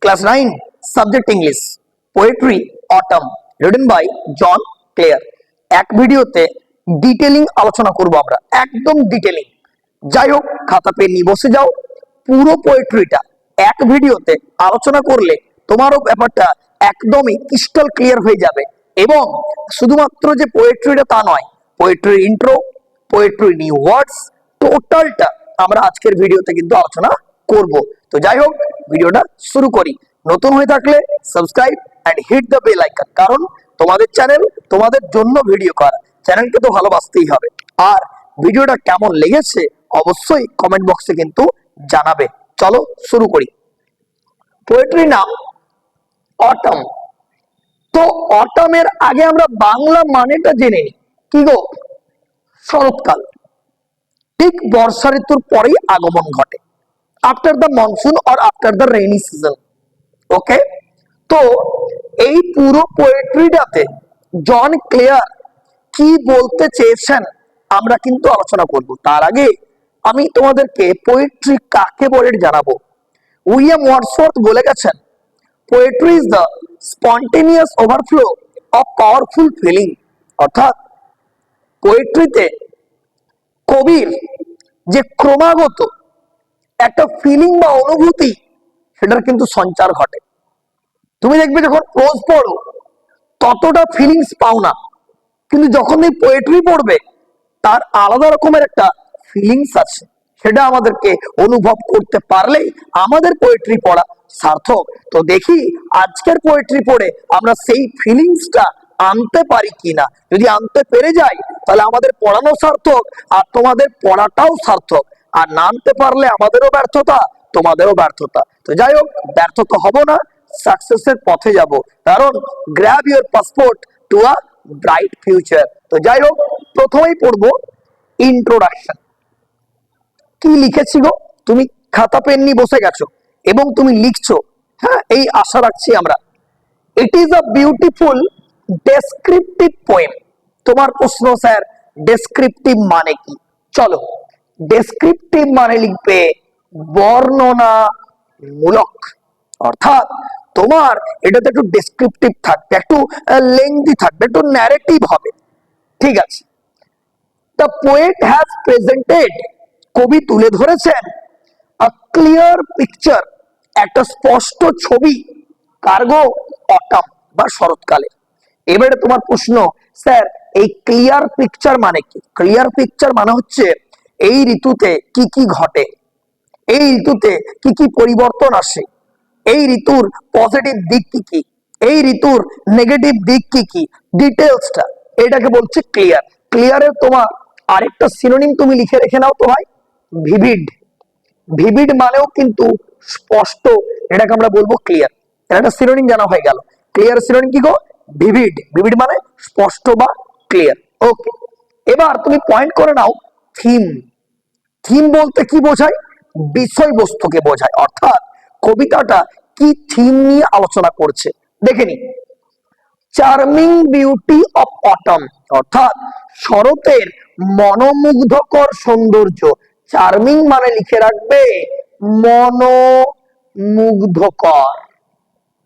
Class 9, Subject English, Poetry, Autumn, written by John Clare. এক ভিডিওতে detailing আলোচনা করব আমরা, একদম ডিটেইলিং। যাই হোক, খাতা পেন নিয়ে বসে যাও। পুরো পোয়েট্রিটা এক ভিডিওতে আলোচনা করলে তোমারও ব্যাপারটা একদমই ক্রিস্টাল ক্লিয়ার হয়ে যাবে। এবং শুধুমাত্র যে পোয়েট্রিটা তা নয়, poetry intro, poetry new words, টোটালটা আমরা আজকের ভিডিওতে কিন্তু আলোচনা করব। তো যাই হোক, ভিডিওটা শুরু করি। নতুন হয়ে থাকলে subscribe and hit the bell icon, কারণ তোমাদের চ্যানেল, তোমাদের জন্য ভিডিও করা, চ্যানেলকে তো ভালোবাসতেই হবে। আর ভিডিওটা কেমন লেগেছে অবশ্যই কমেন্ট বক্সে কিন্তু জানাবে। চলো শুরু করি। পোয়েট্রি নাম অটম। তো অটমের আগে আমরা বাংলা মানেটা জেনে নিই। কি গো? শরৎকাল। ঠিক বর্ষা ঋতুর পরেই আগমন ঘটে, after the monsoon or after the rainy season. Okay, তো এই পুরো পোয়েট্রিটাতে জন ক্লেয়ার কি বলতে চেয়েছেন আমরা কিন্তু আলোচনা করব। তার আগে আমি তোমাদেরকে পোয়েট্রি কাকে বলে জানাবো। উইলিয়াম ওয়ার্ডসওয়ার্থ বলে গেছেন, poetry is the spontaneous overflow of powerful feeling. অর্থাৎ পোয়েট্রিতে কবির যে ক্রমাগত একটা ফিলিং বা অনুভূতি, সেটার কিন্তু সঞ্চার ঘটে। তুমি দেখবে যখন প্রোজ পড়ো ততটা ফিলিংস পাও না, কিন্তু যখন এই পোয়েট্রি পড়বে তার আলাদা রকমের একটা ফিলিংস আছে। সেটা আমাদেরকে অনুভব করতে পারলেই আমাদের পোয়েট্রি পড়া সার্থক। তো দেখি আজকের পোয়েট্রি পড়ে আমরা সেই ফিলিংসটা আনতে পারি কিনা। যদি আনতে পেরে যাই তাহলে আমাদের পড়ানো সার্থক, আর তোমাদের পড়াটাও সার্থক। আর না আনতে পারলে আমাদেরও ব্যর্থতা, তোমাদেরও ব্যর্থতা। তো যাই হোক, ব্যর্থ তো হব না, সাকসেসের পথে যাব, কারণ grab your passport to a bright future. তো যাই হোক, প্রথমেই পড়বো ইন্ট্রোডাকশন। কি লিখেছি গো? তুমি খাতা পেন নিয়ে বসে গেছো এবং তুমি লিখছো, হ্যাঁ, এই আশা রাখছি আমরা। It is a beautiful descriptive poem. তোমার প্রশ্ন, স্যার ডেসক্রিপটিভ মানে কি? চলো, ডেসক্রিপটিভ মানে লিখবে বর্ণনামূলক। অর্থাৎ তোমার এটাতে একটু ডেসক্রিপটিভ থাকবে, একটু লেংথি থাকবে, একটু ন্যারেটিভ হবে। ঠিক আছে। দ্য পোয়েট হ্যাজ প্রেজেন্টেড, কবি তুলে ধরেছেন, আ ক্লিয়ার পিকচার, একটা স্পষ্ট ছবি, কার্গো অটাম বা শরৎকালে। এবারে তোমার প্রশ্ন, স্যার এই ক্লিয়ার পিকচার মানে কি? ক্লিয়ার পিকচার মানে হচ্ছে এই ঋতুতে কি কি ঘটে, এই ঋতুতে কি কি পরিবর্তন আসে, এই ঋতুর পজিটিভ দিক কি কি, এই ঋতুর নেগেটিভ দিক কি কি, ডিটেলসটা, এটাকে বলছে ক্লিয়ার। ক্লিয়ারের তোমার আরেকটা সিনোনিম তুমি লিখে রেখে নাও তো ভাই, ভিভিড। ভিভিড মানেও কিন্তু স্পষ্ট, এটাকে আমরা বলবো ক্লিয়ার। এটা একটা সিনোনিম জানা হয়ে গেল। ক্লিয়ার সিনোনিম কি গো? ভিভিড। ভিভিড মানে স্পষ্ট বা ক্লিয়ার। ওকে, এবার তুমি পয়েন্ট করে নাও থিম। থিম বলতে কি বোঝায়? বিষয়বস্তুকে বোঝায়। অর্থাৎ কবিতাটা কি থিম নিয়ে আলোচনা করছে দেখে নি। চার্মিং বিউটি অফ অটম, অর্থাৎ শরতের মনোমুগ্ধকর সৌন্দর্য। চার্মিং মানে লিখে রাখবে মনোমুগ্ধকর।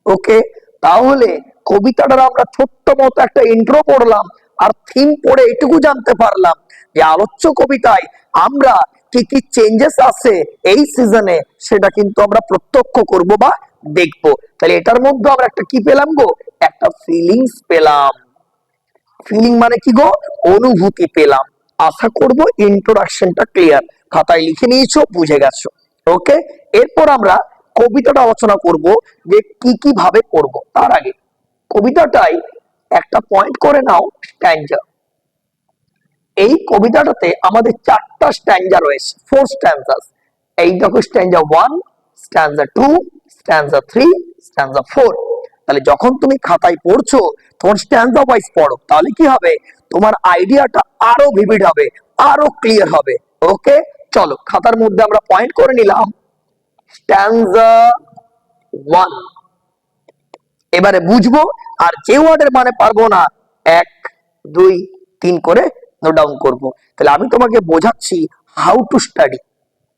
ওকে, তাহলে কবিতাটার আমরা ছোট্ট মতো একটা ইন্ট্রো পড়লাম, আর থিম পড়ে এটুকু জানতে পারলাম যে আলোচ্য কবিতায় আমরা কি কি চেঞ্জেস আছে এই সিজনে, সেটা কিন্তু আমরা প্রত্যক্ষ করব বা দেখবো। তাহলে এটার মধ্যে আমরা একটা কি পেলাম গো? একটা ফিলিংস পেলাম। ফিলিং মানে কি গো? অনুভূতি পেলাম। আশা করব ইন্ট্রোডাকশনটা ক্লিয়ার, খাতায় লিখে নিয়েছো, বুঝে গেছো। ওকে, এরপর আমরা কবিতাটা আলোচনা করব যে কি কি ভাবে পড়বো। তার আগে কবিতাটাই একটা পয়েন্ট করে নাও, স্ট্যাঞ্জা। এই কবিতাটাতে আমাদের 4টা স্ট্যাঞ্জা রয়েছে, 4 স্ট্যাঞ্জাস। এই দেখো, স্ট্যাঞ্জা 1, স্ট্যাঞ্জা 2, স্ট্যাঞ্জা 3, স্ট্যাঞ্জা 4। তাহলে যখন তুমি খাতায় পড়ছো তখন স্ট্যাঞ্জা ওয়াইজ পড়ো, তাহলে কি হবে? তোমার আইডিয়াটা আরো ভিভিড হবে, আরো ক্লিয়ার হবে। ওকে, চলো খাতার মধ্যে আমরা পয়েন্ট করে নিলাম স্ট্যাঞ্জা 1। এবারে বুঝবো, আর যে ওয়ার্ডের মানে পারবো না 1, 2, 3 করে নোট ডাউন করবো। তাহলে আমি তোমাকে বোঝাচ্ছি হাউ টু স্টাডি,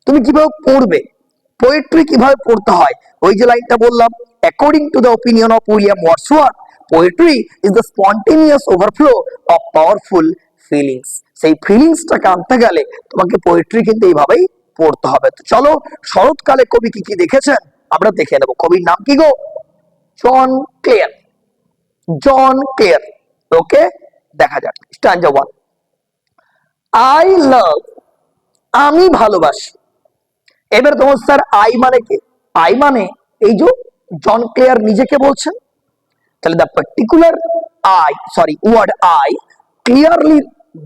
তুমি কিভাবে পড়বে। পোয়েট্রি কিভাবে পড়তে হয়, ওই যে লাইনটা বললাম, according to the opinion of William Wordsworth, poetry is the spontaneous overflow of powerful feelings. সেই ফিলিংসটাকে আনতে গেলে তোমাকে পোয়েট্রি কিন্তু এইভাবেই পড়তে হবে। তো চলো, শরৎকালে কবি কি কি দেখেছেন আমরা দেখে নেব। কবির নাম কি গো? জন ক্লেয়ার। জন ক্লেয়ার। ওকে, দেখা যাক স্ট্যান্জা 1। আই লাভ, আমি ভালোবাসি। এবার তোমার স্যার আই মানে কি? আই মানে এই যে জন ক্লেয়ার নিজেকে বলছেন, তাহলে the particular I, sorry word I clearly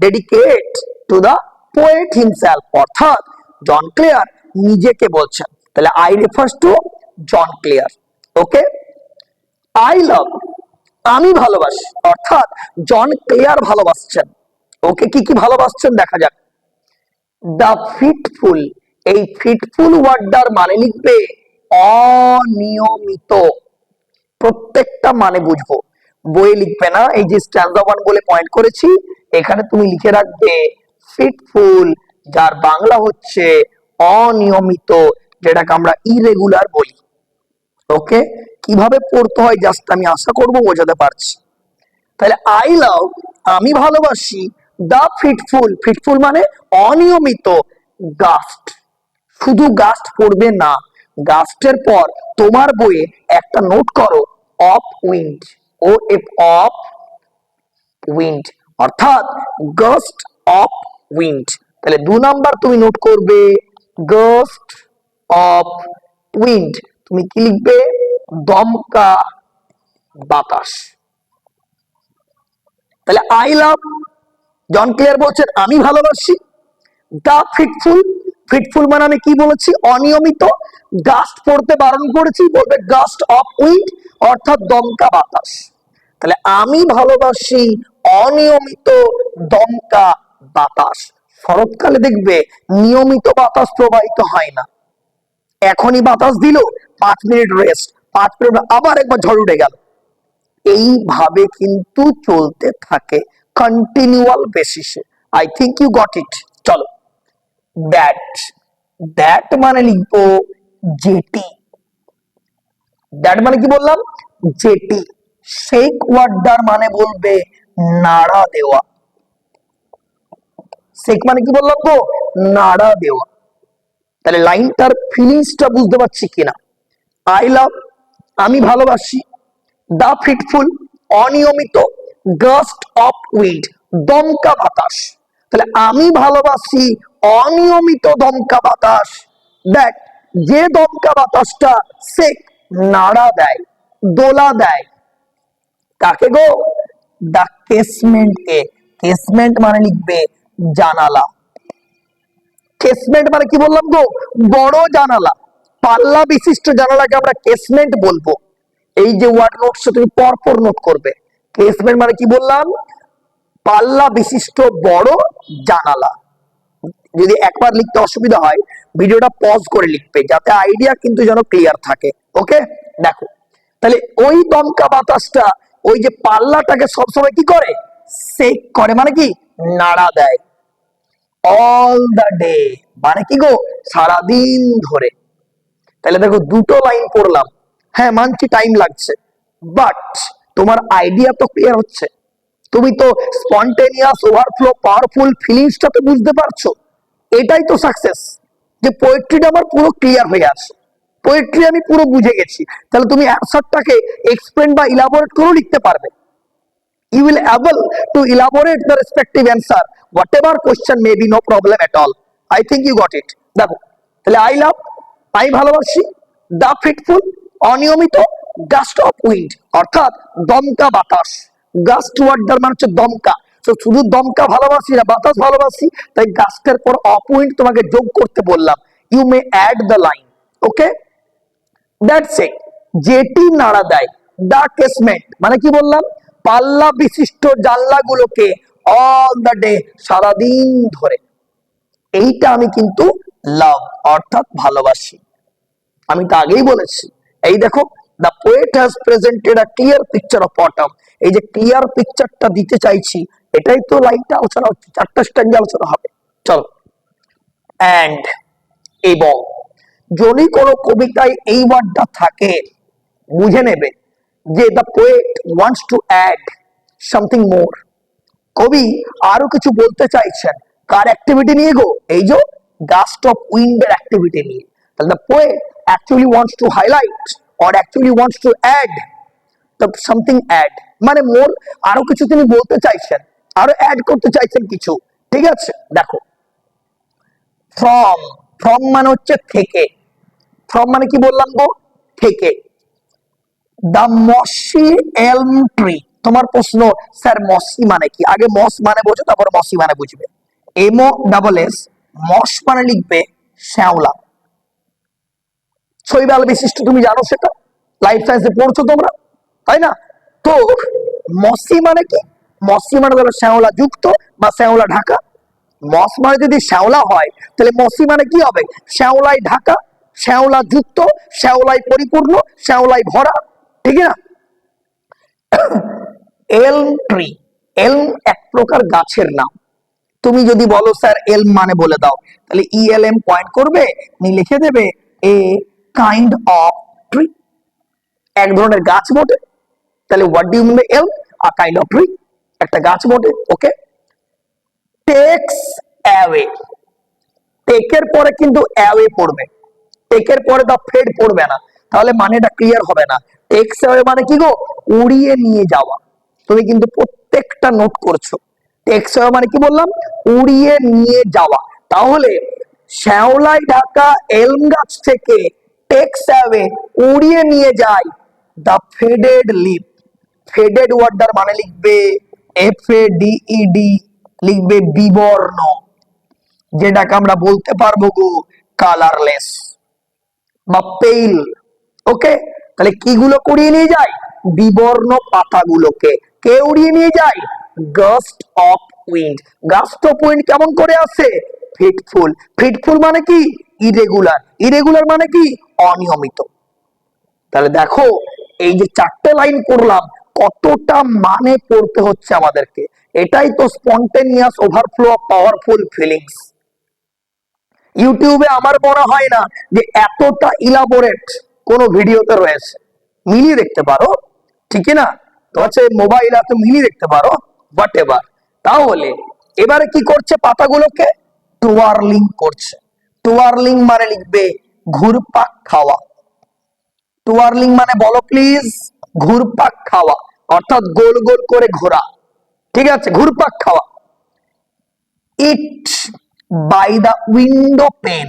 dedicate to the poet himself, অর্থাৎ জন ক্লেয়ার নিজেকে বলছেন, তাহলে I refers to John Clare. Okay, I love, আমি ভালোবাসি, অর্থাৎ জন ক্লেয়ার ভালোবাসছেন। ওকে, কি কি ভালোবাসছেন দেখা যাক। দ্য ফিটফুল, এই ফিটফুল ওয়ার্ডটার মানে লিখবে অনিয়মিত। প্রত্যেকটা মানে বুঝবো, বইয়ে লিখবে না। এই যে স্ট্যান্জা 1 বলে পয়েন্ট করেছি, এখানে তুমি লিখে রাখবে ফিটফুল, যার বাংলা হচ্ছে অনিয়মিত, যেটাকে আমরা ইরেগুলার বলি। ওকে, কিভাবে পড়তে হয় জাস্ট আমি আশা করব বোঝাতে পারছি। তাহলে আই লাভ, আমি ভালোবাসি, দা ফিটফুল, ফিটফুল মানে অনিয়মিত, গাস্ট, শুধু গাস্ট পড়বে না, গাস্টের পর তোমার বইয়ে একটা নোট করো of wind, O F, of wind, অর্থাৎ গাস্ট অফ উইন্ড। তাহলে 2 নাম্বার তুমি নোট করবে গাস্ট অফ উইন্ড, তুমি কি লিখবে? দমকা বাতাস। তাহলে আই লাভ, জন ক্লিয়ার বলছেন আমি ভালোবাসি, দা ফিটফুল, ফিটফুল মানে আমি কি বলেছি? অনিয়মিত। গাস্ট পড়তে বারণ করেছি, বলবে গাস্ট অফ উইন্ড, অর্থাৎ দমকা বাতাস। তাহলে আমি ভালোবাসি অনিয়মিত দমকা বাতাস। শরৎকালে দেখবে নিয়মিত বাতাস প্রবাহিত হয় না, এখনই বাতাস দিল, 5 মিনিট রেস্ট, 5 মিনিট আবার একবার ঝড় উঠে গেল, এইভাবে কিন্তু চলতে থাকে কন্টিনিউয়াল বেসিসে। I think you got it. চলো, দ্যাট, দ্যাট মানে লিখবো যেটি। দ্যাট মানে কি বললাম? যেটি। শেক ওয়ার্ডার মানে বলবে নাড়া দেওয়া। শেক মানে কি বললাম গো? নাড়া দেওয়া। তাহলে লাইনটার ফিলিংসটা বুঝতে পারছি কিনা? আই লাভ, আমি ভালোবাসি, দা ফিটফুল, অনিয়মিত, গাস্ট অফ উইন্ড, দমকা বাতাস। তাহলে আমি ভালোবাসি অনিয়মিত দমকা বাতাস, দেখ যে দমকা বাতাসটা সেক, নাড়া দেয়, দোলা দেয়, কাকে গো? দা কেসমেন্ট কে। কেসমেন্ট মানে লিখবে জানালা। কেসমেন্ট মানে কি বললাম গো? বড় জানালা, পাল্লা বিশিষ্ট জানালাকে আমরা কেসমেন্ট বলবো। এই যে ওয়ার্ড নোটস তুমি পরপর নোট করবে। কেসমেন্ট মানে কি বললাম? পাল্লা বিশিষ্ট বড় জানালা। যদি একবার লিখতে অসুবিধা হয়, ভিডিওটা পজ করে লিখবে, যাতে আইডিয়া কিন্তু যেন ক্লিয়ার থাকে। ওকে, দেখো, তাহলে ওই দমকা বাতাসটা ওই যে পাল্লাটাকে সবসময় কি করে? সেক করে, মানে কি? নাড়া দেয়। অল দা ডে মানে কি গো? সারাদিন ধরে। তাহলে দেখো, দুটো লাইন পড়লাম, হ্যাঁ মানছি টাইম লাগছে, বাট তোমার আইডিয়া তো ক্লিয়ার হচ্ছে। তুমি তো স্পন্টেনিয়াস ওভারফ্লো পাওয়ারফুল ফিলিংসটা তো বুঝতে পারছো। এটাই তো সাকসেস, যে পোয়েট্রিটা আমার পুরো ক্লিয়ার হয়ে আছে, পোয়েট্রি আমি পুরো বুঝে গেছি। তাহলে তুমি অ্যানসারটাকে এক্সপ্লেন বা ইলাবোরেট করেও লিখতে পারবে। You will able to elaborate the respective answer whatever question may be, no problem at all. I think you got it. দেখো, তাহলে আই লাভ, আমি ভালোবাসি, দা ফিটফুল, অনিয়মিত, গাস্ট অফ উইন্ড, অর্থাৎ দমকা বাতাস। গাস্ট ওয়ার্ডটার মানে হচ্ছে দমকা, তো শুধু দমকা ভালোবাসি না, বাতাস ভালোবাসি, তাই গাস্টের পর অফ উইন্ড তোমাকে যোগ করতে বললাম। You may add the line. Okay, that's it, যেটি নাড়া দেয়। দা কেসমেন্ট মানে কি বললাম? পাল্লা বিশিষ্ট জানলাগুলোকে, অল দ্য ডে সারাদিন ধরে। এইটা আমি কিন্তু লাভ, অর্থাৎ ভালোবাসি। আমি তো আগেই বলেছি, এই দেখো, the poet has presented a clear picture of autumn. এই যে ক্লিয়ার পিকচারটা দিতে চাইছি, এটাই তো লাইনটা আলোচনা হচ্ছে, 4টা স্ট্যান্ডে আলোচনা হবে। চলো, অ্যান্ড, এবং, যদি কোনো কবিতায় এই ওয়ার্ডটা থাকে, বুঝে নেবে যে the poet wants to add something more. কবি আরো কিছু বলতে চাইছেন। কার অ্যাক্টিভিটি নিয়ে গো? এই যে গাস্ট অফ উইন্ডের অ্যাক্টিভিটি নিয়ে। তাহলে the poet actually wants to highlight or actually wants to add the something add, মানে মোর, আরো কিছু তিনি বলতে চাইছেন, আরো অ্যাড করতে চাইছেন কিছু। ঠিক আছে, দেখো ফ্রম, ফ্রম মানে হচ্ছে থেকে। ফ্রম মানে কি বললাম গো? থেকে। দ্য মসি এলম ট্রি। তোমার প্রশ্ন, স্যার মসি মানে কি? আগে মস মানে বোঝো, তারপর মসি মানে বুঝবে। এমও ডাবল এস, মস মানে লিখবে শ্যাওলা। শৈবাল বিশিষ্ট, তুমি জানো সেটা, লাইফ সায়েন্সে পড়ছো তোমরা, তাই না? তো মসি মানে কি? মসি মানে ধরো শ্যাওলা যুক্ত বা শ্যাওলা ঢাকা। মস মানে যদি শ্যাওলা হয়, তাহলে মসি মানে কি হবে? শ্যাওলায় ঢাকা, শ্যাওলা যুক্ত, শ্যাওলায় পরিপূর্ণ, শ্যাওলায় ভরা। ঠিক না? এলম ট্রি, এলম এক প্রকার গাছের নাম। তুমি যদি বলো স্যার এলম মানে বলে দাও, তাহলে ইএলএম পয়েন্ট করবে, নি লিখে দেবে এ কাইন্ড অফ ট্রি, এক ধরনের গাছ বটে। তাহলে what do you mean by elm? A kind of tree, একটা গাছ বটে। ওকে। টেক্স অ্যাওয়ে, টেকের পরে কিন্তু অ্যাওয়ে পড়বে, টেকের পরে দা ফেড পড়বে না, তাহলে মানেটা ক্লিয়ার হবে না। টেক্স অ্যাওয়ে মানে কি গো? উড়িয়ে নিয়ে যাওয়া। তুমি কিন্তু প্রত্যেকটা নোট করছো। টেক্স অ্যাওয়ে মানে কি বললাম? উড়িয়ে নিয়ে যাওয়া। তাহলে শ্যাওলায় ঢাকা এলম গাছ থেকে টেক্স অ্যাওয়ে উড়িয়ে নিয়ে যায় দা ফেডেড লিফ। ফেডেড ওয়ার্ডটার মানে লিখবে FADED, লিখবে বিবর্ণ, যেটাকে আমরা বলতে পারবো গো কালারলেস বা পেইল। ওকে, তাহলে কি গুলো উড়িয়ে নিয়ে যায়? বিবর্ণ পাতাগুলোকে। কে উড়িয়ে নিয়ে যায়? Gust of wind. Gust of wind কেমন করে আসে? ফিটফুল। ফিটফুল মানে কি? ইরেগুলার। ইরেগুলার মানে কি? অনিয়মিত। তাহলে দেখো, এই যে চারটে লাইন পড়লাম, কতটা মানে পড়তে হচ্ছে আমাদেরকে। এটাই তো spontaneous overflow of powerful feelings. ইউটিউবে আমার মনে হয় না যে এতটা ইলাবোরেট কোন ভিডিওতে রয়েছে। মিলিয়ে দেখতে পারো, ঠিক না? তো হচ্ছে মোবাইল আছে, মিলিয়ে দেখতে পারো, হোয়াট এভার। তাহলে এবারে কি করছে? পাতাগুলোকে টুয়ারলিং করছে। টুয়ারলিং মানে লিখবে ঘুরপাক খাওয়া। টুয়ারলিং মানে বলো প্লিজ? ঘুরপাক খাওয়া, অর্থাৎ গোল গোল করে ঘোরা। ঠিক আছে, ঘুরপাক খাওয়া। It by the window pen.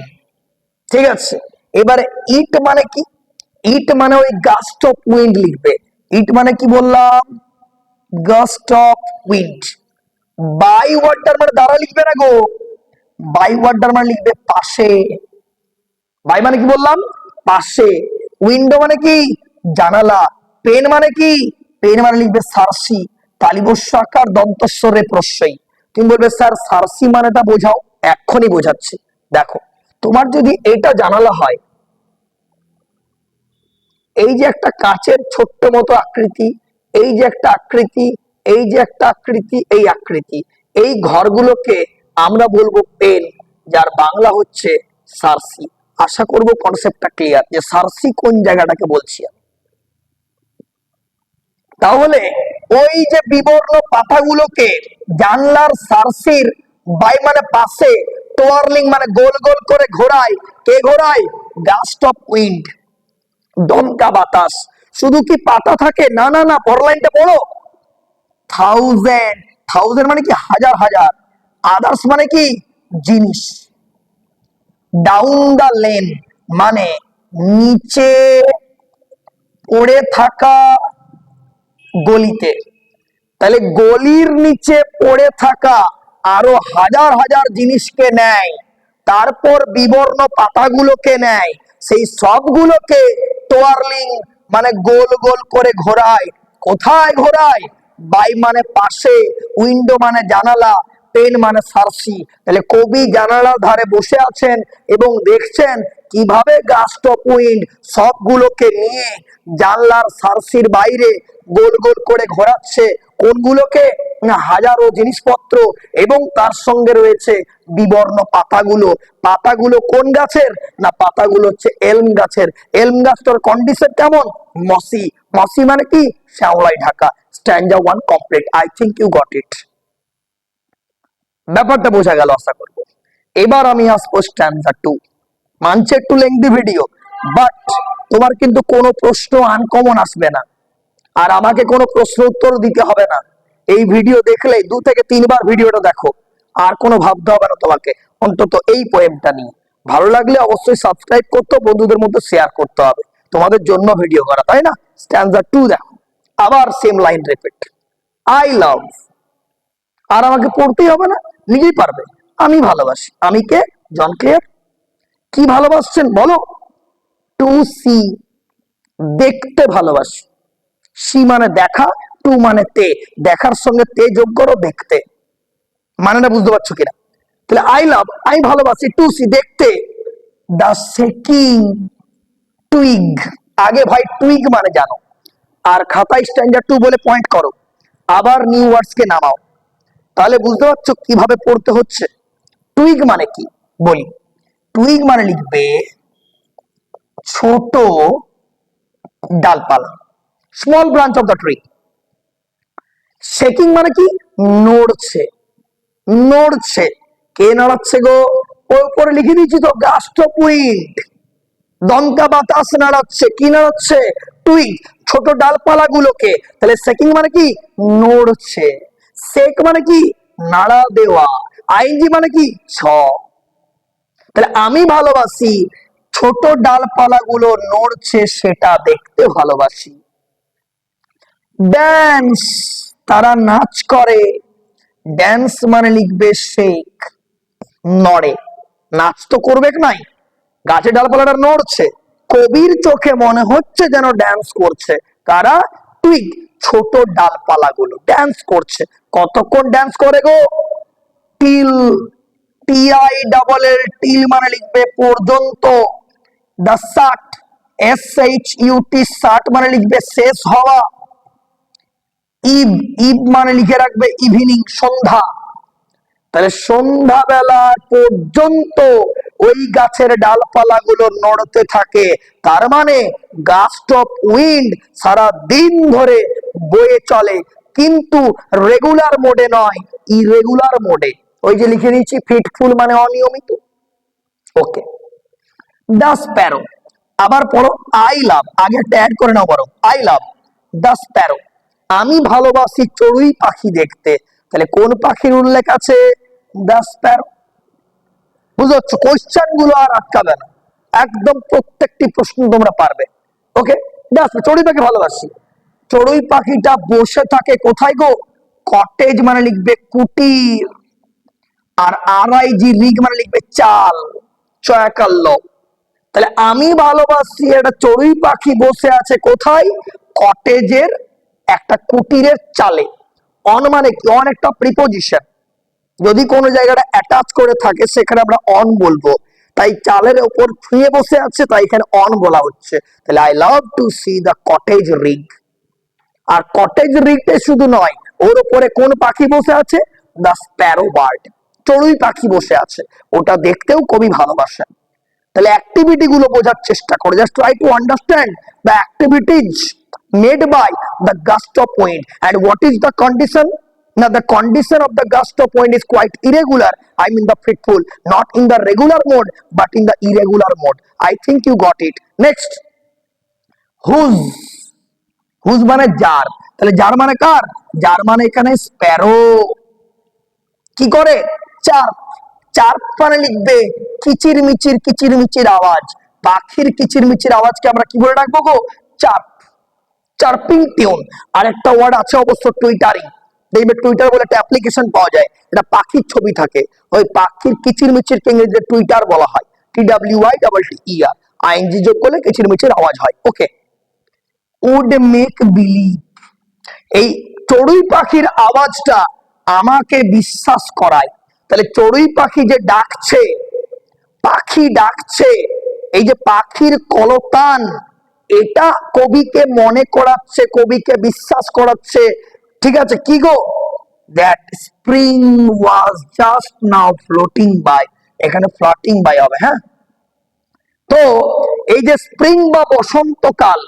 ঠিক আছে, এবারে ইট মানে কি? ইট মানে ওই গাস্ট অফ উইন্ড লিখবে। ইট মানে কি বললাম? Gust of wind. বাই ওয়ার্ডটার মানে দ্বারা লিখবে না গো, বাই ওয়ার্ডটার মানে লিখবে পাশে। বাই মানে কি বললাম? পাশে। উইন্ডো মানে কি? জানালা। পেন মানে কি? পেন মানে লিখবে সার্সি, তালিবস্য আকার দন্তস্বরে প্রশ্রয়। তুমি বলবে স্যার সার্সি মানেটা বোঝাও। এক্ষুনি বোঝাচ্ছি। দেখো, তোমার যদি এটা জানালা হয়, এই যে একটা কাচের ছোট্ট মতো আকৃতি, এই যে একটা আকৃতি, এই যে একটা আকৃতি, এই আকৃতি, এই ঘরগুলোকে আমরা বলবো পেন, যার বাংলা হচ্ছে সার্সি। আশা করব কনসেপ্টটা ক্লিয়ার, যে সার্সি কোন জায়গাটাকে বলছি আমি। তাহলে ওই যে বিবর্ণ পাতাগুলোকে জানলার সার্সির বাই মানে পাশে, টোয়ারলিং মানে গোল গোল করে ঘোরায়। কে ঘোরায়? গাস্ট অফ উইন্ড, দমকা বাতাস। শুধু কি পাতা থাকে? না না না, পরের লাইনটা পড়ো। থাউজেন্ড, থাউজেন্ড মানে কি? হাজার হাজার। আদার্স মানে কি? জিনিস। ডাউন দা লেন মানে নিচে পড়ে থাকা গলিতে। তাহলে গলির নিচে পড়ে থাকা আরো হাজার হাজার জিনিসকে নেয়, তারপর বিবর্ণ পাতাগুলোকে নেয়, সেই সবগুলোকে টোয়ারলিং মানে গোল গোল করে ঘোরায়। কোথায় ঘোরায়? বাই মানে পাশে, উইন্ডো মানে জানালা, পেন মানে সার্সি। তাহলে কবি জানালার ধারে বসে আছেন এবং দেখছেন কিভাবে গাস্ট অফ উইন্ড সবগুলোকে নিয়ে জানলার সার্সির বাইরে গোল গোল করে ঘোরাচ্ছে। কোনগুলোকে? হাজারো জিনিসপত্র এবং তার সঙ্গে রয়েছে বিবর্ণ পাতাগুলো। পাতাগুলো কোন গাছের? না পাতাগুলো হচ্ছে এলম গাছের। এলম গাছটার কন্ডিশন কেমন? মসি। মসি মানে কি? শ্যাওলায় ঢাকা। Stanza 1 complete. I think you got it. ব্যাপারটা বোঝা গেল আশা করব। এবার আমি আসবো স্ট্যান্জা 2। মানছে একটু লেংদি ভিডিও, বাট তোমার কিন্তু কোনো প্রশ্ন আনকমন আসবে না, আর আমাকে কোনো প্রশ্ন উত্তর দিতে হবে না। এই ভিডিও দেখলে 2 থেকে 3 বার ভিডিওটা দেখো, আর কোনো ভাবতে হবে না তোমাকে, অন্তত এই পোয়েমটা নিয়ে। ভালো লাগলে অবশ্যই সাবস্ক্রাইব করতে, বন্ধুদের মধ্যে শেয়ার করতে হবে, তোমাদের জন্য ভিডিও করা, তাই না? স্ট্যান্জা 2 দেখো, আবার same line repeat. I love, আর আমাকে পড়তেই হবে না, নিজেই পারবে। আমি ভালোবাসি। আমি কে? জন ক্লিয়ার। কি ভালোবাসছেন বলো? টু সি, দেখতে ভালোবাসি। সি মানে দেখা, টু মানে তে, দেখার সঙ্গে তে যোগ করো, দেখতে। মানেটা বুঝতে পারছো কিনা? তাহলে আই লাভ, আমি ভালোবাসি, টু সি দেখতে, দা সেকিং টুইগ। আগে ভাই টুইগ মানে জানো, আর খাতায় স্ট্যান্ডার্ড 2 বলে পয়েন্ট করো, আবার নিউ ওয়ার্ডস কে নামাও। তাহলে বুঝতে পারছো কিভাবে পড়তে হচ্ছে। টুইগ মানে কি বলি। টুইগ মানে লিখবে ছোট ডালপালা, small branch of the tree. Shaking মানে কি? নড়ছে। নড়ছে, কে নাড়াচ্ছে গো? ওই উপরে লিখে দিয়েছি তো, গাস্ট অফ উইন্ড। দমকা বাতাস নাড়াচ্ছে। কি নাড়াচ্ছে? টুইগ, ছোট ডালপালা গুলোকে। তাহলে শেকিং মানে কি? নড়ছে। শেক মানে কি? নাড়া দেওয়া। আইনজি মানে কি? ছ। তাহলে আমি ভালোবাসি ছোট ডালপালা গুলো নড়ছে, সেটা দেখতে ভালোবাসি। ড্যান্স, তারা নাচ করে। ড্যান্স মানে লিখবে শেক, নড়ে। নাচ তো করবে নাই, গাছের ডালপালাটা নড়ছে, কবির চোখে মনে হচ্ছে যেন ড্যান্স করছে। কারা? টুইগ, ছোট ডালপালা গুলো ড্যান্স করছে। কতক্ষণ ড্যান্স করে গো? Till, TI double L, till মানে লিখবে পর্যন্ত। দা শার্ট, SHUT, শার্ট মানে লিখবে শেষ হওয়া। ইভ, ইভ মানে লিখে রাখবে ইভিনিং, সন্ধ্যা। তাহলে সন্ধ্যাবেলা পর্যন্ত ওই গাছের ডালপালা গুলো নড়তে থাকে। তার মানে গাস্ট অফ উইন্ড সারা দিন ধরে বয়ে চলে, কিন্তু রেগুলার মোডে নয়, ইরেগুলার মোডে। ওই যে লিখে নিয়েছি ফিটফুল মানে অনিয়মিত। ওকে। দা স্প্যারো, আবার পড়ো আই লাভ, আগে একটা অ্যাড করে নাও বরং। আই লাভ দা স্প্যারো, আমি ভালোবাসি চড়ুই পাখি দেখতে। তাহলে কোন পাখির উল্লেখ আছে? দা স্প্যারো। বুঝতে পারছো? কোশ্চেন গুলো আর আটকাবে না, একদম প্রত্যেকটি প্রশ্ন তোমরা পারবে। ওকে। চড়ুই পাখি ভালোবাসি। চড়ুই পাখিটা বসে থাকে কোথায় গো? কটেজ মানে লিখবে কুটির, আর RIG রিগ মানে লিখবে চাল, চয়াকাল্য। তাহলে আমি ভালোবাসি একটা চড়ুই পাখি বসে আছে কোথায়? কটেজের একটা কুটিরের চালে। অন মানে কি? অন একটা প্রিপোজিশন, যদি কোনো জায়গাটা অ্যাটাচ করে থাকে সেখানে আমরা অন বলবো। তাই চালের উপর শুয়ে বসে আছে, তাই এখানে অন বলা হচ্ছে। তাহলে I love to see the cottage rig. আর কটেজ রিগটা শুধু নয়, ওর উপরে কোন পাখি বসে আছে? দ্য স্প্যারো বার্ড, চড়ুই পাখি বসে আছে। ওটা দেখতেও কবি ভালোবাসেন। তাহলে অ্যাক্টিভিটি গুলো বোঝার চেষ্টা করো, just try to understand the activities made by the gust of wind and what is the condition. Now the condition of the gust of wind is quite irregular. I mean the fitful, not in the regular mode, but in the irregular mode. I think you got it. Next, whose, whose মানে যার। তাহলে যার মানে কার? যার মানে এখানে Sparrow. কি করে? চার। চার মানে লিখবে কিচির মিচির আওয়াজ। পাখির কিচির মিচির আওয়াজকে আমরা কি বলে রাখবো গো? চার্প, চার্পিং টিউন। আর একটা ওয়ার্ড আছে অবশ্য, টুইটারিং। দেখবে টুইটার বলে একটা অ্যাপ্লিকেশন পাওয়া যায়, এটা পাখির ছবি থাকে, ওই পাখির কিচির মিচির কে ইংরেজিতে টুইটার বলা হয়। TWITTER, ING যোগ করলে কিচির মিচির আওয়াজ হয়। ওকে। উড মেক বিলিভ, এই চড়ুই পাখির আওয়াজটা আমাকে বিশ্বাস করায়। তাহলে চড়ুই পাখি যে ডাকছে, পাখি ডাকছে, এই যে পাখির কলতান, এটা কবিকে মনে করাচ্ছে, কবিকে বিশ্বাস করাচ্ছে। ঠিক আছে, কি গো? that spring was just now floating by, এখানে ফ্লোটিং বাই হবে। হ্যাঁ, তো এই যে স্প্রিং বা বসন্তকাল,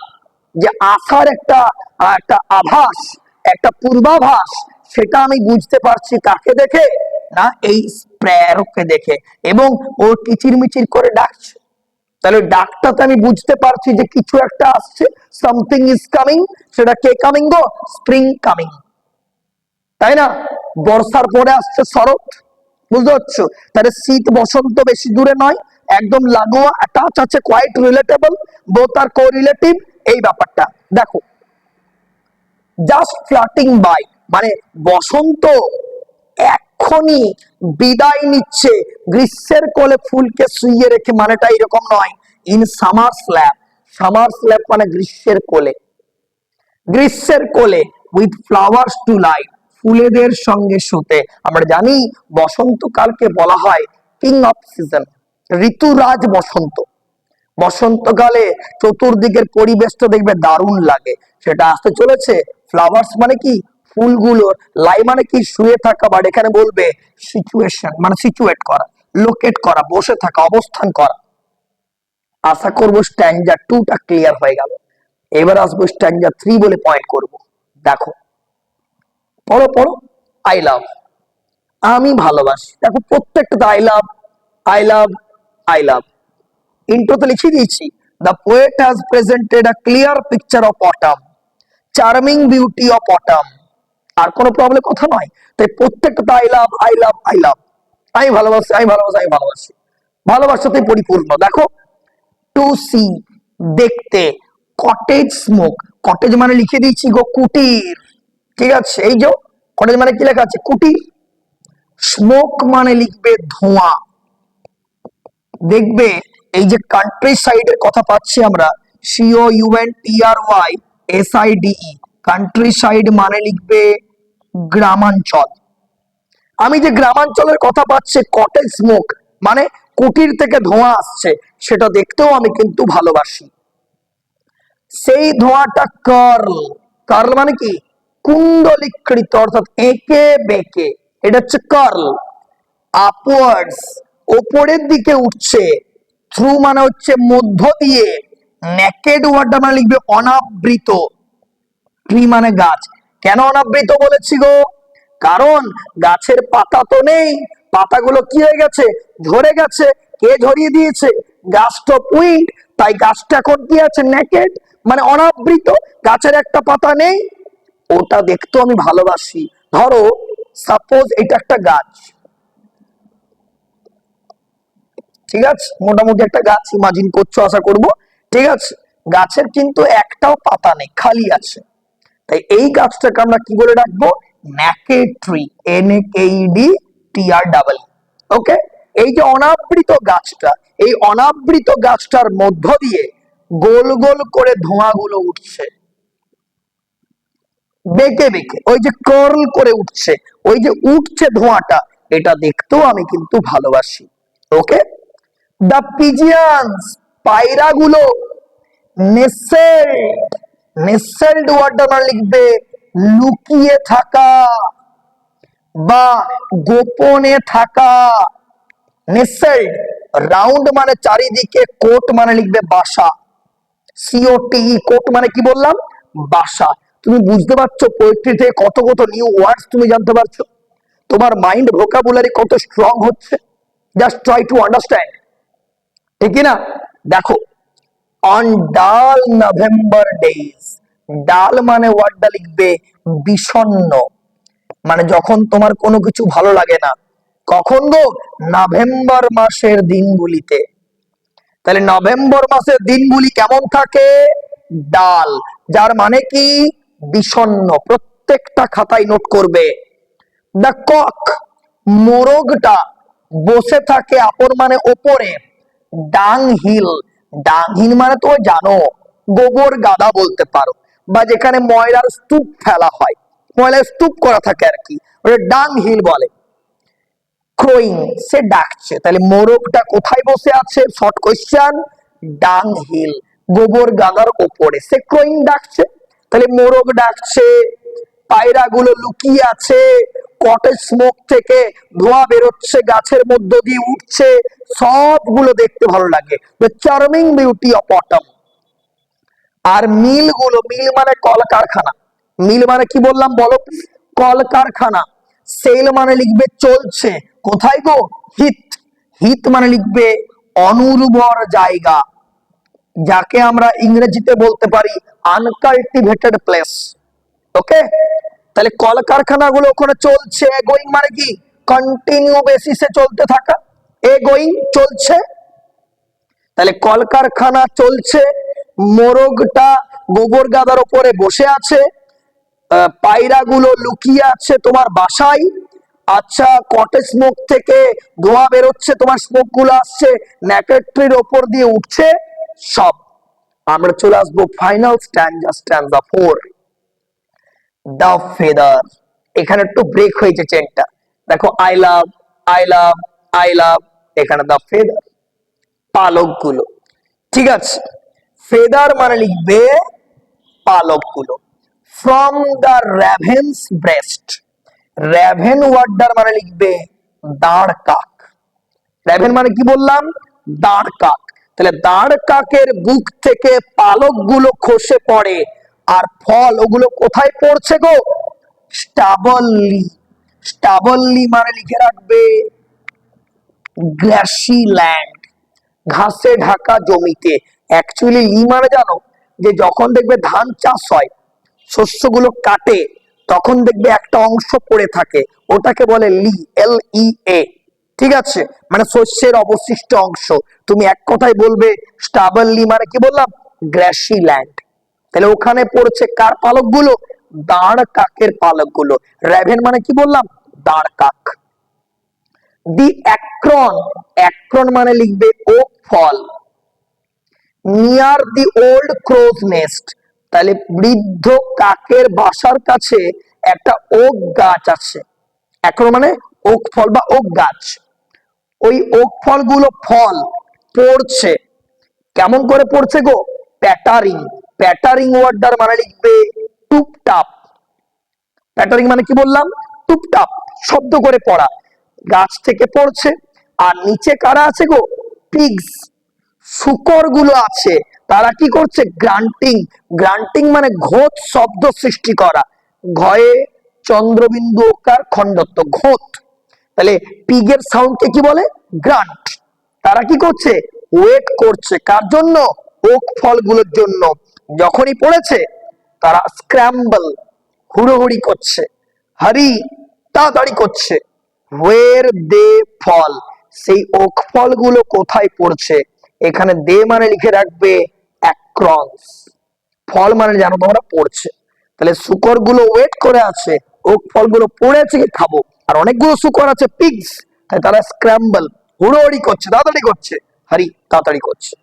যে আসার একটা একটা আভাস, একটা পূর্বাভাস, সেটা আমি বুঝতে পারছি কাকে দেখে? না, এই স্প্যারোকে দেখে। এবং ও কিচিরমিচির করে ডাকছে, তাহলে ডাকটাতে আমি বুঝতে পারছি যে কিছু একটা আসছে, সামথিং ইজ কামিং। সেটা কে কামিং গো? স্প্রিং কামিং, তাই না? বর্ষার পরে আসছে শরৎ, বুঝতে পারছো? তাহলে শীত বসন্ত বেশি দূরে নয়, একদম লাগোয়া, অ্যাটাচ আছে, কোয়াইট রিলেটেবল, বোথ আর কোরিলেটিভ। এই ব্যাপারটা দেখো, জাস্ট ফ্লাটিং বাই মানে বসন্ত এক্ষুনি বিদায় নিচ্ছে গ্রীষ্মের কোলে ফুলকে শুইয়ে রেখে, মানেটা এরকম নয়। In summer slap, summer slap মানে গ্রীষ্মের কোলে, গ্রীষ্মের কোলে উইথ ফ্লাওয়ার্স টু লাইট, ফুলেদের সঙ্গে শুতে। আমরা জানি বসন্তকালকে বলা হয় কিং অফ সিজন, ঋতুরাজ বসন্ত। বসন্তকালে চতুর্দিকের পরিবেশটা দেখবে দারুণ লাগে, সেটা আসতে চলেছে। ফ্লাওয়ার্স মানে কি? ফুলগুলোর, লাই মানে কি? শুয়ে থাকা, বাট এখানে বলবে সিচুয়েশন মানে সিচুয়েট করা, লোকেট করা, বসে থাকা, অবস্থান করা। আশা করবো স্ট্যাঞ্জা 2টা ক্লিয়ার হয়ে গেল। এবার আসবো স্ট্যাঞ্জা 3 বলে পয়েন্ট করব। দেখো, পড়ো পড়ো। আই লাভ, আমি ভালোবাসি। দেখো প্রত্যেকটা I love, I love, I love. ইন্ট্রোতে লিখে দিয়েছি, the poet has presented a clear picture of autumn, charming beauty of autumn. আর কোনো প্রবলেম কথা নয়। তাই প্রত্যেকটা I love, I love, I love, আমি ভালোবাসি, আমি ভালোবাসি, আমি ভালোবাসি, ভালোবাসাতেই পরিপূর্ণ। দেখো, টু সি দেখতে, কটেজ স্মোক, কটেজ মানে লিখে দিয়েছি গো কুটির, ঠিক আছে? এই যে কটেজ মানে কি লেখা আছে? কুটির। স্মোক মানে লিখবে ধোঁয়া। দেখবে এই যে কান্ট্রি সাইডের কথা পাচ্ছি আমরা, COUNTRYSIDE, কান্ট্রি সাইড মানে লিখবে গ্রামাঞ্চল। আমি যে গ্রামাঞ্চলের কথা পাচ্ছি, কটেজ স্মোক মানে কুটির থেকে ধোঁয়া আসছে, সেটা দেখতেও আমি কিন্তু ভালোবাসি। সেই ধোঁয়াটা কার্ল, কার্ল মানে কি? কুণ্ডলীকৃত, অর্থাৎ এঁকে বেঁকে, এটা হচ্ছে কার্ল। আপওয়ার্ডস ওপরের দিকে উঠছে, থ্রু মানে হচ্ছে মধ্য দিয়ে, নেকেড ওয়ার্ডটা মানে লিখবে অনাবৃত, ট্রি মানে গাছ। কেন অনাবৃত বলেছি গো? কারণ গাছের পাতা তো নেই, পাতাগুলো কি হয়ে গেছে? ঝরে গেছে। কে ঝরিয়ে দিয়েছে? গাছ তো পুইন্ট, তাই গাছটা এখন কি আছে? নেকেড মানে অনাবৃত, গাছের একটা পাতা নেই। ওটা দেখতেও আমি ভালোবাসি। ধরো সাপোজ এটা একটা গাছ, ঠিক আছে? মোটামুটি একটা গাছ ইমাজিন করছো আশা করব, ঠিক আছে? গাছের কিন্তু একটাও পাতা নেই, খালি আছে। তাই এই গাছটাকে আমরা কি বলে ডাকবো? Naked tree, NAKED TR। ওকে, এই যে অনাবৃত গাছটা, এই অনাবৃত গাছটার মধ্য দিয়ে গোল গোল করে ধোঁয়াগুলো উঠছে, বেঁকে বেঁকে, ওই যে কার্ল করে উঠছে, ওই যে উঠছে ধোঁয়াটা, এটা দেখতেও আমি কিন্তু ভালোবাসি। ওকে, দ্য পিজিয়ান্স, পায়রাগুলো, নেসেল্ড, নেসেল্ড ওয়ার্ডটা আমরা লিখবে লুকিয়ে থাকা বা গোপনে থাকা। নেসেল্ড, রাউন্ড মানে চারিদিকে, কোট মানে লিখবে বাসা, COTE, কোট মানে কি বললাম? বাসা। তুমি বুঝতে পারছো পোয়েট্রি থেকে কত কত নিউ ওয়ার্ডস তুমি জানতে পারছো? তোমার মাইন্ড ভোকাবুলারি কত স্ট্রং হচ্ছে। জাস্ট ট্রাই টু আন্ডারস্ট্যান্ড, ঠিক না? দেখো, অন ডাল নভেম্বর ডেজ, ডাল মানে ওয়ার্ডটা লিখবে বিষণ্ণ, মানে যখন তোমার কোনো কিছু ভালো লাগে না। কখন গো? নভেম্বর মাসের দিনগুলিতে। তাহলে নভেম্বর মাসের দিনগুলি কেমন থাকে? ডাল, যার মানে কি? বিষণ্ণ। প্রত্যেকটা খাতায় নোট করবে। দ্য কক, মোরগটা বসে থাকে, আপর মানে ওপরে, ডাং হিল, ডাং হিল মানে তো জানো, গোবর গাদা বলতে পারো, বা যেখানে ময়লার স্তূপ ফেলা হয়, ময়লার স্তূপ করা থাকে আর কি, ওটা ডাং হিল বলে। ক্রোয়িং, সে ডাকছে। তাহলে মোরগটা কোথায় বসে আছে? শর্ট কোয়েশ্চেন, ডাং হিল, গোবর গাদার ওপরে, সে ক্রোয়িং ডাকছে। তাহলে মোরগ ডাকছে, পায়রাগুলো লুকিয়ে আছে, কটেজ স্মোক থেকে ধোঁয়া বেরোচ্ছে, গাছের মধ্য দিয়ে উঠছে, সবগুলো দেখতে ভালো লাগে। The charming beauty of autumn. আর মিলগুলো, মিল মানে কলকারখানা, মিল মানে কি বললাম বলো, কলকারখানা। সেল মানে লিখবে চলছে, কোথায় গো, হিত। হিত মানে লিখবে অনুর্বর জায়গা, যাকে আমরা ইংরেজিতে বলতে পারি আনকাল্টিভেটেড প্লেস। ওকে, তাহলে কলকারখানাগুলো ওখানে চলছে, গোয়িং মানে কি কন্টিনিউ বেসিসে চলতে থাকা, এ গোয়িং চলছে। তাহলে কলকারখানা চলছে, মোরগটা গোবর গাদার উপরে বসে আছে, পায়রাগুলো লুকিয়ে আছে তোমার বাসায়। আচ্ছা, কটেজ স্মোক থেকে ধোঁয়া বেরোচ্ছে, তোমার স্মোক গুলো আসছে, নেকেড ট্রির ওপর দিয়ে উঠছে, সব। আমরা চলে আসবো ফাইনাল স্ট্যান্জা, স্ট্যান্জা 4, দা ফেদার। এখানে একটু ব্রেক হয়েছে চেনটা, দেখো I love, I love, I লাভ, এখানে দা ফেদার, পালক গুলো। ঠিক আছে, ফেদার মানে লিখবে পালক গুলো। From the raven's breast, raven warder মানে লিখবে দাঁড় কাক। র্যাভেন মানে কি বললাম, দাঁড় কাক। তাহলে দাঁড় কাকের বুক থেকে পালক গুলো খসে পড়ে, আর ফল ওগুলো কোথায় পড়ছে গো, স্টাবললি। স্টাবললি মানে লিখে রাখবে গ্রাসি ল্যান্ড, ঘাসে ঢাকা জমিতে। অ্যাকচুয়ালি লি মানে জানো, যে যখন দেখবে ধান চাষ হয়, শস্যগুলো কাটে, তখন দেখবে একটা অংশ পড়ে থাকে, ওটাকে বলে লি, এল ই এ। ঠিক আছে, মানে শস্যের অবশিষ্ট অংশ। তুমি এক কথায় বলবে স্টাবল লি মানে কি বললাম, গ্রাসি ল্যান্ড। তাহলে ওখানে পড়ছে কার পালক গুলো, দাঁড় কাকের পালক গুলো। র্যাভেন মানে কি বললাম, দাঁড় কাক। দি অ্যাক্রন, অ্যাক্রন মানে লিখবে ওক ফল। Near the old crow's nest, তাহলে বৃদ্ধ কাকের বাসার কাছে একটা ওক গাছ আছে। অ্যাক্রন মানে ওক ফল বা ওক গাছ। ওই ওক ফলগুলো ফল পড়ছে, কেমন করে পড়ছে গো, প্যাটারিং। প্যাটারিং ওয়ার্ডার মানে লিখবে টুপটাপ। প্যাটারিং মানে কি বললাম, টুপটাপ, শব্দ করে পড়া, গাছ থেকে পড়ছে। আর নিচে কারা আছে গো, পিগস, শূকর গুলো আছে, তারা কি করছে, গ্রান্টিং। গ্রান্টিং মানে ঘোষ শব্দ সৃষ্টি করা, ঘয়ে চন্দ্রবিন্দু ওকার খণ্ডত্ব, ঘোত। তাহলে পিগের সাউন্ডকে কি বলে, গ্রান্ট। তারা কি করছে, ওয়েট করছে, কার জন্য, ওক ফলগুলোর জন্য। যখনই পড়েছে তারা স্ক্র্যাম্বল, হুড়োহুড়ি করছে, হারি, তাড়াতাড়ি করছে। ওয়ের দে ফল, সেই ওক ফলগুলো কোথায় পড়ছে, এখানে দে মানে লিখে রাখবে অ্যাক্রনস, ফল মানে জানো তোমরা পড়ছে। তাহলে শুকর গুলো ওয়েট করে আছে, ওক ফলগুলো পড়েছে কি খাবো। আর অনেকগুলো শুকর আছে পিগস, তাই তারা স্ক্র্যাম্বল, হুড়োহুড়ি করছে, তাড়াতাড়ি করছে, হারি, তাড়াতাড়ি করছে।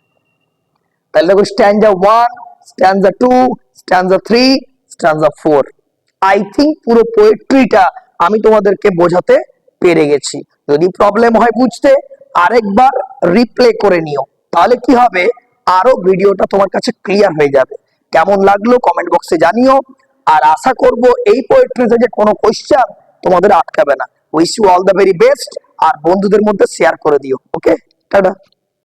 তাহলে দেখো স্ট্যান্জা 1, স্ট্যান্জা 2, স্ট্যান্জা 3, স্ট্যান্জা 4। আই থিঙ্ক পুরো পোয়েট্রিটা আমি তোমাদেরকে বোঝাতে পেরে গেছি। যদি প্রবলেম হয় বুঝতে, আরেকবার রিপ্লে করে নিও, তাহলে কি হবে, আরো ভিডিওটা তোমার কাছে ক্লিয়ার হয়ে যাবে। কেমন লাগলো কমেন্ট বক্সে জানিও। আর আশা করব এই পোয়েট্রি থেকে কোনো কোশ্চেন তোমাদের আটকাবে না। Wish you all the very best. আর বন্ধুদের মধ্যে শেয়ার করে দিও। Okay, tata.